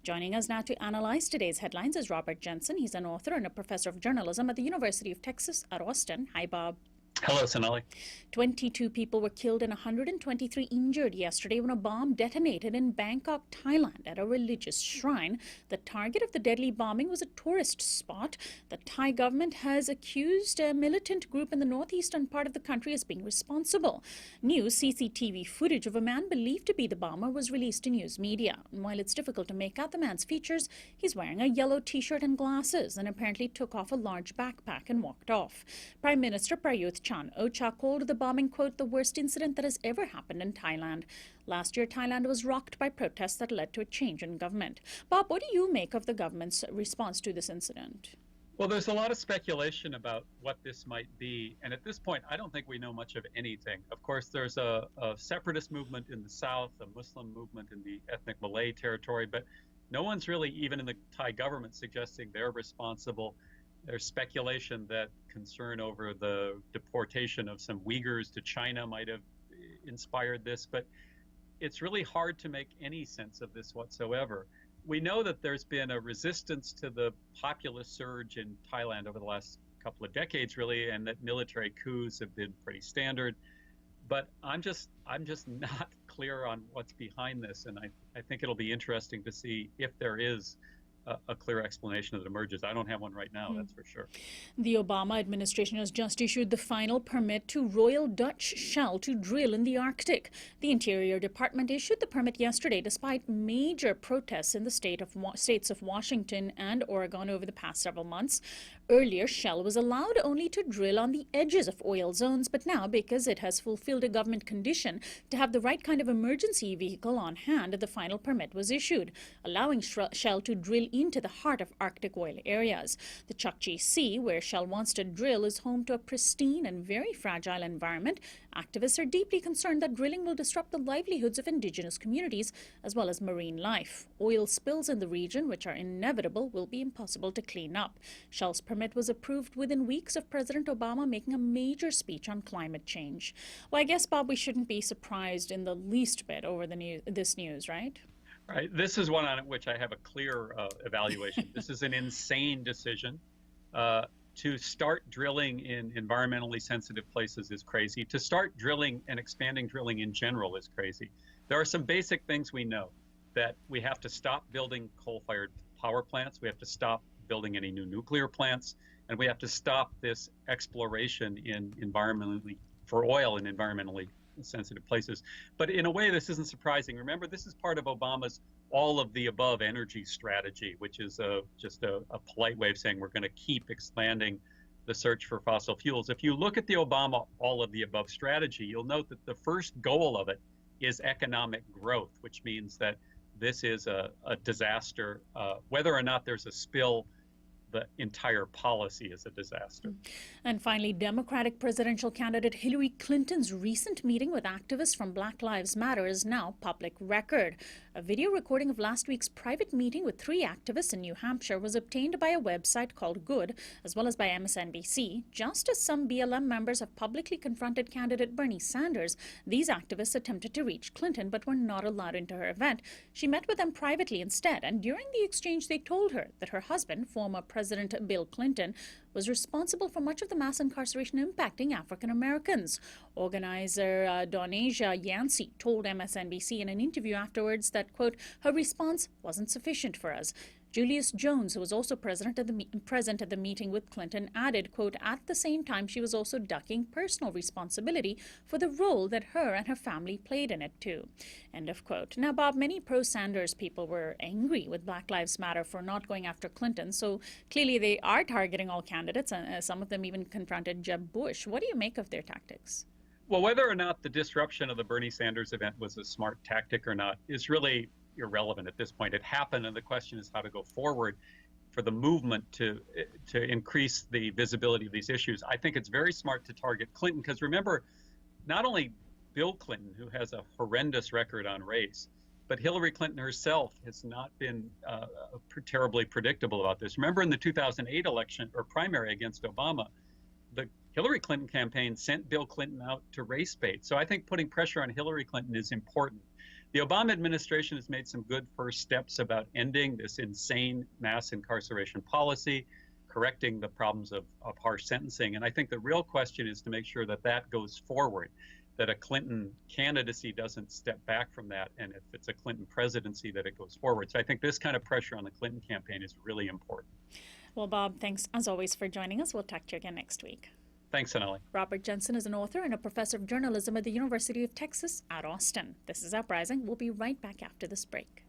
Joining us now to analyze today's headlines is Robert Jensen. He's an author and a professor of journalism at the University of Texas at Austin. Hi, Bob. Hello, Sonali. 22 people were killed and 123 injured yesterday when a bomb detonated in Bangkok, Thailand at a religious shrine. The target of the deadly bombing was a tourist spot. The Thai government has accused a militant group in the northeastern part of the country as being responsible. New CCTV footage of a man believed to be the bomber was released to news media. And while it's difficult to make out the man's features, he's wearing a yellow t-shirt and glasses and apparently took off a large backpack and walked off. Prime Minister Prayut Chan-o-cha called the bombing, quote, the worst incident that has ever happened in Thailand. Last year, Thailand was rocked by protests that led to a change in government. Bob, what do you make of the government's response to this incident? Well, there's a lot of speculation about what this might be. And at this point, I don't think we know much of anything. Of course, there's a separatist movement in the south, a Muslim movement in the ethnic Malay territory, but no one's really, even in the Thai government, suggesting they're responsible. There's speculation that concern over the deportation of some Uyghurs to China might have inspired this, but it's really hard to make any sense of this whatsoever. We know that there's been a resistance to the populist surge in Thailand over the last couple of decades, really, and that military coups have been pretty standard. But I'm just not clear on what's behind this, and I think it'll be interesting to see if there is a clear explanation that emerges. I don't have one right now, that's for sure. The Obama administration has just issued the final permit to Royal Dutch Shell to drill in the Arctic. The Interior Department issued the permit yesterday despite major protests in the states of Washington and Oregon over the past several months. Earlier, Shell was allowed only to drill on the edges of oil zones, but now, because it has fulfilled a government condition to have the right kind of emergency vehicle on hand, the final permit was issued, allowing Shell to drill into the heart of Arctic oil areas. The Chukchi Sea, where Shell wants to drill, is home to a pristine and very fragile environment. Activists are deeply concerned that drilling will disrupt the livelihoods of indigenous communities as well as marine life. Oil spills in the region, which are inevitable, will be impossible to clean up. Shell's permit was approved within weeks of President Obama making a major speech on climate change. Well, I guess, Bob, we shouldn't be surprised in the least bit over this news, right? Right. This is one on which I have a clear evaluation. This is an insane decision. To start drilling in environmentally sensitive places is crazy. To start drilling and expanding drilling in general is crazy. There are some basic things we know: that we have to stop building coal-fired power plants, we have to stop building any new nuclear plants, and we have to stop this exploration in for oil in environmentally sensitive places. But in a way, this isn't surprising. Remember, this is part of Obama's all of the above energy strategy, which is just a polite way of saying we're going to keep expanding the search for fossil fuels. If you look at the Obama all of the above strategy, you'll note that the first goal of it is economic growth, which means that this is a disaster. Whether or not there's a spill, the entire policy is a disaster. And finally, Democratic presidential candidate Hillary Clinton's recent meeting with activists from Black Lives Matter is now public record. A video recording of last week's private meeting with 3 activists in New Hampshire was obtained by a website called Good, as well as by MSNBC. Just as some BLM members have publicly confronted candidate Bernie Sanders, these activists attempted to reach Clinton but were not allowed into her event. She met with them privately instead, and during the exchange they told her that her husband, former President Bill Clinton, was responsible for much of the mass incarceration impacting African Americans. Organizer Donasia Yancey told MSNBC in an interview afterwards that, quote, her response wasn't sufficient for us. Julius Jones, who was also present at the meeting with Clinton, added, quote, at the same time she was also ducking personal responsibility for the role that her and her family played in it too, end of quote. Now, Bob, many pro-Sanders people were angry with Black Lives Matter for not going after Clinton, so clearly they are targeting all candidates, and some of them even confronted Jeb Bush. What do you make of their tactics? Well, whether or not the disruption of the Bernie Sanders event was a smart tactic or not is really irrelevant at this point. It happened, and the question is how to go forward for the movement to increase the visibility of these issues. I think it's very smart to target Clinton, because remember, not only Bill Clinton, who has a horrendous record on race, but Hillary Clinton herself has not been terribly predictable about this. Remember, in the 2008 election or primary against Obama, the Hillary Clinton campaign sent Bill Clinton out to race bait. So I think putting pressure on Hillary Clinton is important. The Obama administration has made some good first steps about ending this insane mass incarceration policy, correcting the problems of harsh sentencing. And I think the real question is to make sure that that goes forward, that a Clinton candidacy doesn't step back from that, and if it's a Clinton presidency, that it goes forward. So I think this kind of pressure on the Clinton campaign is really important. Well, Bob, thanks as always for joining us. We'll talk to you again next week. Thanks, Sonali. Robert Jensen is an author and a professor of journalism at the University of Texas at Austin. This is Uprising. We'll be right back after this break.